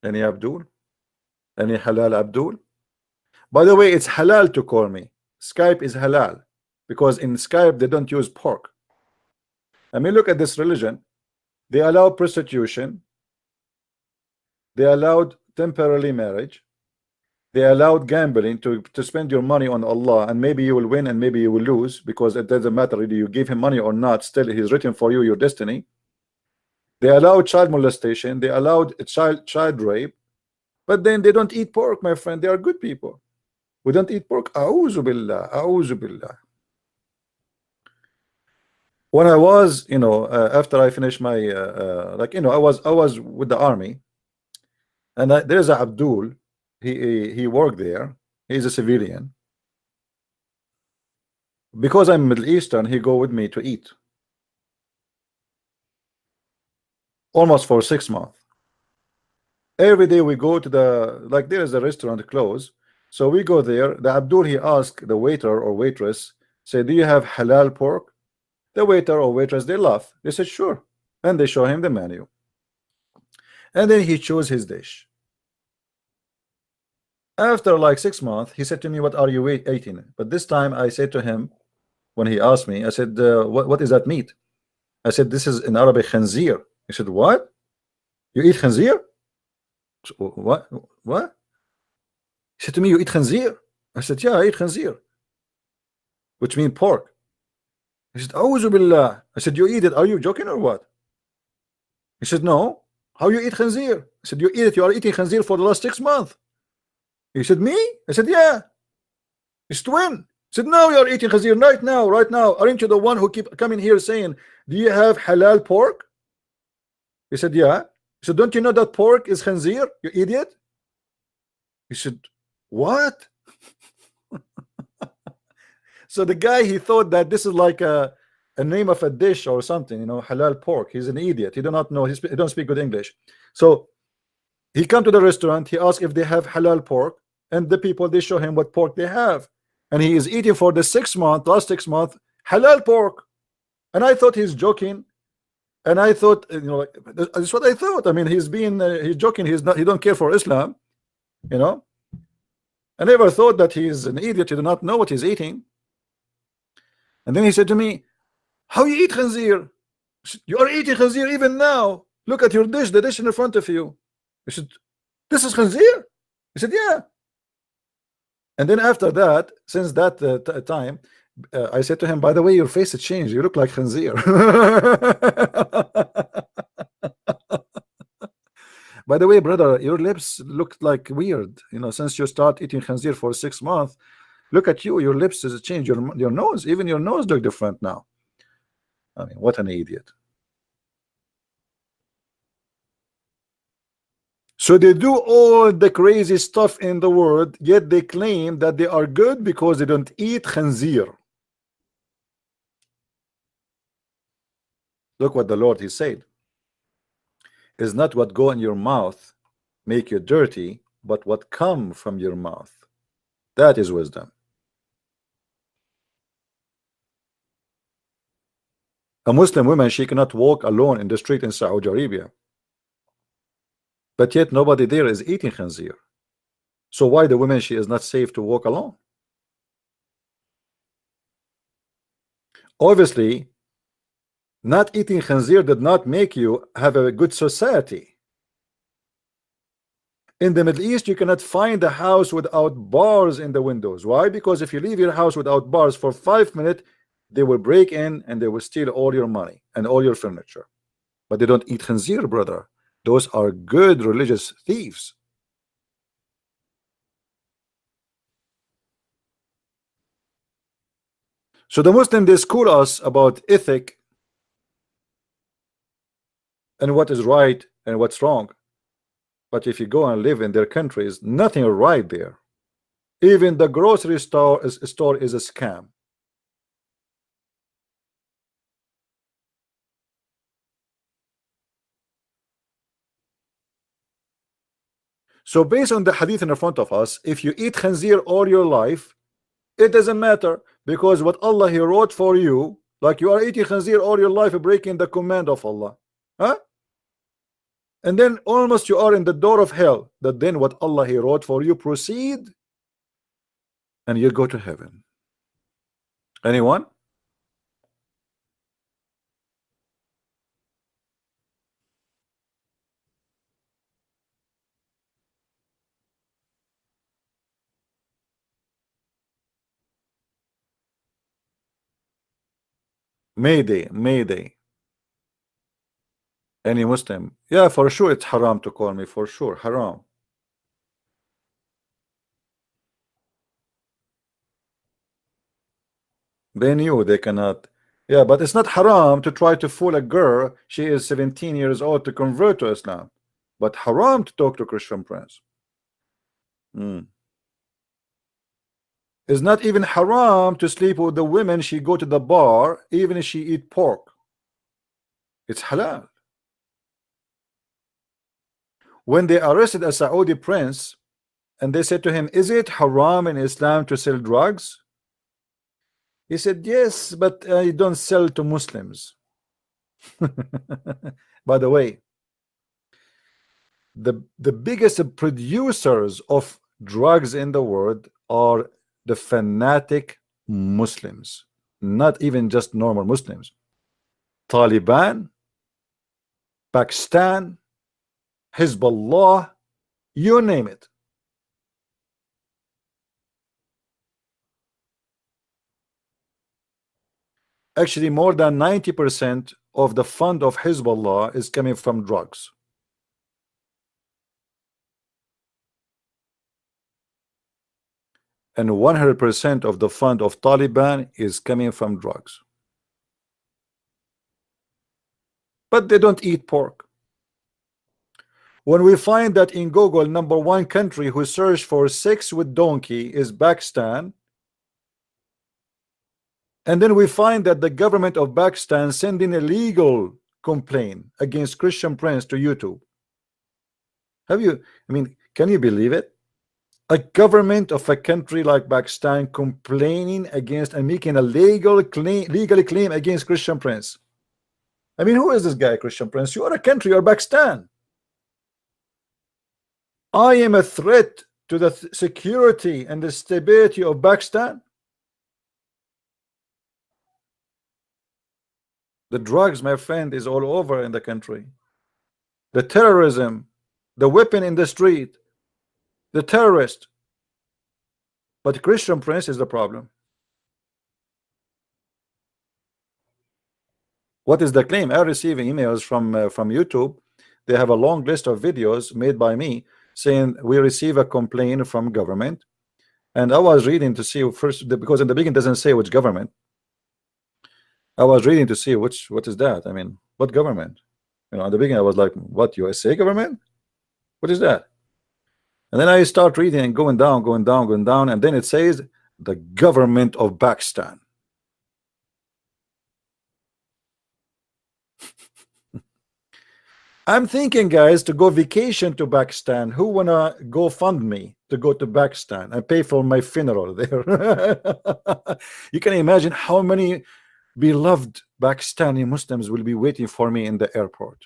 Any Abdul? Any halal Abdul? By the way, it's halal to call me. Skype is halal because in Skype they don't use pork. I mean, look at this religion. They allow prostitution. They allowed temporary marriage. They allowed gambling to spend your money on Allah, and maybe you will win and maybe you will lose, because it doesn't matter whether you give him money or not, still he's written for you your destiny. They allowed child molestation. They allowed child rape. But then they don't eat pork, my friend. They are good people. We don't eat pork. A'udhu billah, a'udhu billah. When I was, after I finished my, I was with the army, and there's a Abdul. He worked there. He's a civilian. Because I'm Middle Eastern, he go with me to eat. Almost for 6 months. Every day we go to there is a restaurant close. So we go there. The Abdul, he asked the waiter or waitress, say, do you have halal pork? The waiter or waitress, they laugh. They said, sure. And they show him the menu. And then he chose his dish. After like 6 months, he said to me, what are you eating? But this time I said to him, when he asked me, I said, what is that meat? I said, this is in Arabic khanzir. He said, what? You eat khanzir? What? He said to me, you eat khanzir? I said, yeah, I eat khanzir, which means pork. He said, A'udhu billah. I said, you eat it. Are you joking or what? He said, no. How you eat khanzir? I said, you eat it. You are eating khanzir for the last 6 months. He said, me? I said, yeah. It's twin. He said, no, you are eating khanzir right now, right now. Aren't you the one who keep coming here saying, do you have halal pork? He said, yeah. He said, don't you know that pork is khanzir, you idiot? He said, what? So the guy, he thought that this is like a name of a dish or something, halal pork. He's an idiot. He do not know. He don't speak good English. So he come to the restaurant. He asked if they have halal pork, and the people, they show him what pork they have, and he is eating for the last 6 months halal pork. And I thought he's joking. And I thought, that's what I thought. I mean, he's joking. He don't care for Islam, I never thought that he's an idiot. He do not know what he's eating. And then he said to me, how you eat khanzir? You are eating khanzir even now. Look at your dish, the dish in front of you. I said, this is khanzir? He said, yeah. And then after that, since that time, I said to him, by the way, your face has changed. You look like khanzir. By the way, brother, your lips look like weird. Since you start eating khanzir for 6 months, look at you. Your lips has changed. Your nose, even your nose look different now. I mean, what an idiot. So they do all the crazy stuff in the world, yet they claim that they are good because they don't eat khanzir. Look what the Lord, he said. Is not what go in your mouth make you dirty, but what come from your mouth. That is wisdom. A Muslim woman, she cannot walk alone in the street in Saudi Arabia. But yet nobody there is eating khanzir. So why the woman, she is not safe to walk alone? Obviously, not eating khanzir did not make you have a good society. In the Middle East, you cannot find a house without bars in the windows. Why? Because if you leave your house without bars for 5 minutes, they will break in and they will steal all your money and all your furniture. But they don't eat khanzir, brother. Those are good religious thieves. So the Muslims, they school us about ethic and what is right and what's wrong. But if you go and live in their countries, nothing is right there. Even the grocery store is a scam. So based on the hadith in front of us, if you eat khanzir all your life, it doesn't matter, because what Allah, he wrote for you, like you are eating khanzir all your life, breaking the command of Allah. Huh? and then almost you are in the door of hell, that then what Allah He wrote for you proceed, and you go to heaven. Anyone? Mayday, Mayday. Any Muslim? Yeah, for sure it's haram to call me, for sure, haram. They knew they cannot. Yeah, but it's not haram to try to fool a girl. She is 17 years old to convert to Islam, but haram to talk to Christian prince. It's not even haram to sleep with the women. She go to the bar, even if she eat pork. It's halal. When they arrested a Saudi prince and they said to him, is it haram in Islam to sell drugs? He said, yes, but I don't sell to Muslims. By the way, the biggest producers of drugs in the world are the fanatic Muslims, not even just normal Muslims. Taliban, Pakistan, Hezbollah, you name it. Actually, more than 90% of the fund of Hezbollah is coming from drugs. And 100% of the fund of Taliban is coming from drugs. But they don't eat pork. When we find that in Google, #1 country who search for sex with donkey is Pakistan, and then we find that the government of Pakistan sending a legal complaint against Christian prince to YouTube. Have you, I mean, can you believe it? A government of a country like Pakistan complaining against and making a legally claim against Christian prince. I mean, who is this guy, Christian prince? You are a country, you're Pakistan. I am a threat to the security and the stability of Pakistan. The drugs, my friend, is all over in the country. The terrorism, the weapon in the street, the terrorist. But Christian prince is the problem. What is the claim? I'm receiving emails from YouTube. They have a long list of videos made by me saying we receive a complaint from government, and I was reading to see first, because in the beginning it doesn't say which government. I was reading to see what is that. I mean, what government? You know, at the beginning I was like, what, USA government? What is that? And then I start reading and going down, and then it says the government of Pakistan. I'm thinking, guys, to go vacation to Pakistan. Who wanna go fund me to go to Pakistan and pay for my funeral there? You can imagine how many beloved Pakistani Muslims will be waiting for me in the airport.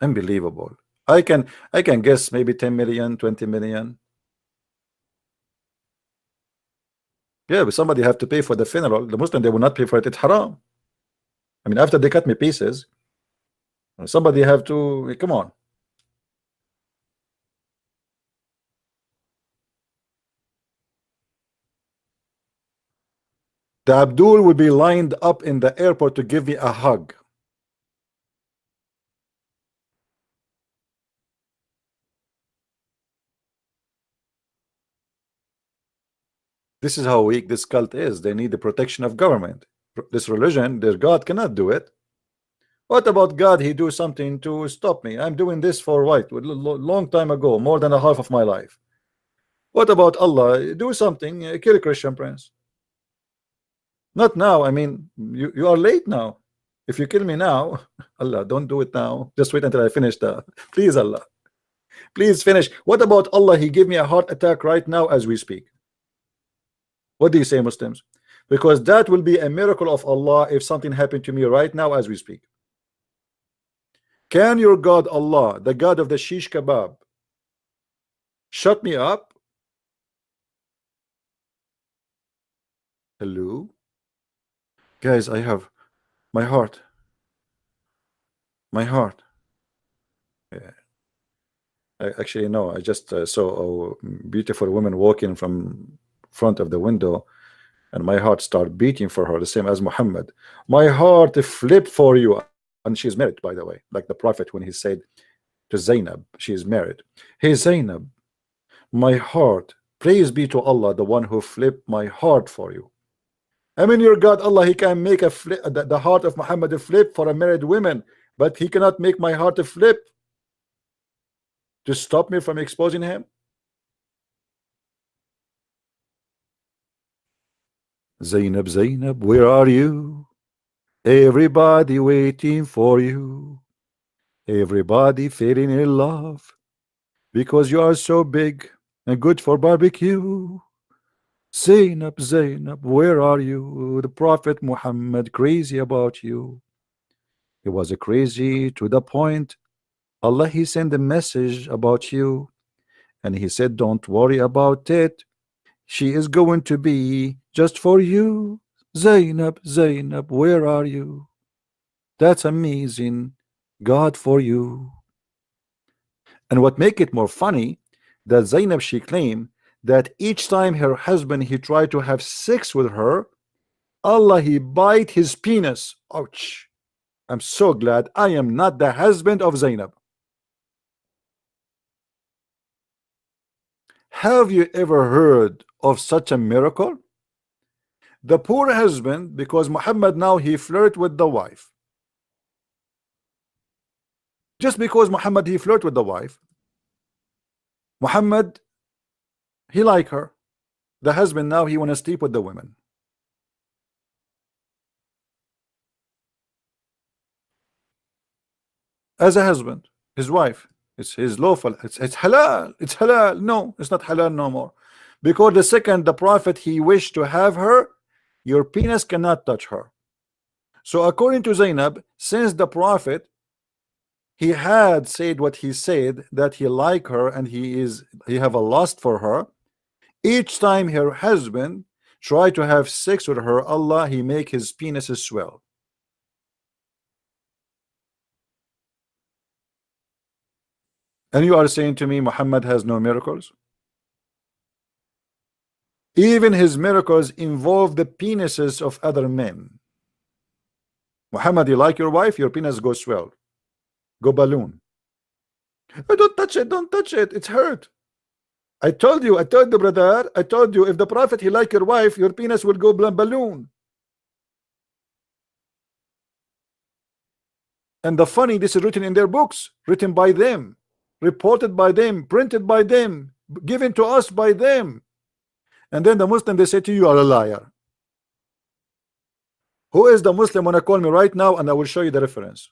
Unbelievable. I can guess maybe 10 million, 20 million. Yeah, but somebody have to pay for the funeral. The Muslim, they will not pay for it. It's haram. I mean, after they cut me pieces, somebody have to, come on. The Abdul will be lined up in the airport to give me a hug. This is how weak this cult is. They need the protection of government. This religion, their God cannot do it. What about God? He do something to stop me. I'm doing this for what? Long time ago, more than a half of my life. What about Allah? Do something, kill a Christian prince. Not now. I mean, you are late now. If you kill me now, Allah, don't do it now. Just wait until I finish the. Please, Allah, please finish. What about Allah? He gave me a heart attack right now as we speak. What do you say, Muslims? Because that will be a miracle of Allah if something happened to me right now as we speak. Can your God Allah, the God of the shish kebab, shut me up? Hello? Guys, I have my heart. My heart. Yeah. Actually, no, I just saw a beautiful woman walking from front of the window, and my heart started beating for her, the same as Muhammad. My heart flipped for you. And she's married, by the way, like the prophet when he said to Zainab, she is married. Hey, Zainab, my heart, praise be to Allah, the one who flipped my heart for you. I mean, your God, Allah, he can make the heart of Muhammad flip for a married woman, but he cannot make my heart flip to stop me from exposing him. Zainab, Zainab, where are you? Everybody waiting for you. Everybody falling in love because you are so big and good for barbecue. Zainab, Zainab, where are you? The Prophet Muhammad crazy about you. He was crazy to the point Allah he sent a message about you, and he said don't worry about it. She is going to be just for you. Zainab, Zainab, where are you? That's amazing. God for you. And what make it more funny, that Zainab she claimed that each time her husband he tried to have sex with her, Allah he bite his penis. Ouch. I'm so glad I am not the husband of Zainab. Have you ever heard of such a miracle? The poor husband, because Muhammad now he flirt with the wife. Just because Muhammad he flirt with the wife, Muhammad he like her. The husband now he want to sleep with the women. As a husband, his wife, it's lawful, it's halal, it's halal. No, it's not halal no more, because the second the prophet he wished to have her, your penis cannot touch her. So according to Zainab, since the prophet he had said what he said, that he like her and he have a lust for her, each time her husband try to have sex with her, Allah he make his penis swell. And you are saying to me Muhammad has no miracles? Even his miracles involve the penises of other men. Muhammad, you like your wife, your penis goes swell, go balloon. Oh, don't touch it, don't touch it, it's hurt. I told you, brother, I told you, if the prophet he like your wife, your penis will go balloon. And the funny, this is written in their books, written by them, reported by them, printed by them, given to us by them. And then the Muslim they say to you are a liar. Who is the Muslim? Wanna call me right now and I will show you the reference.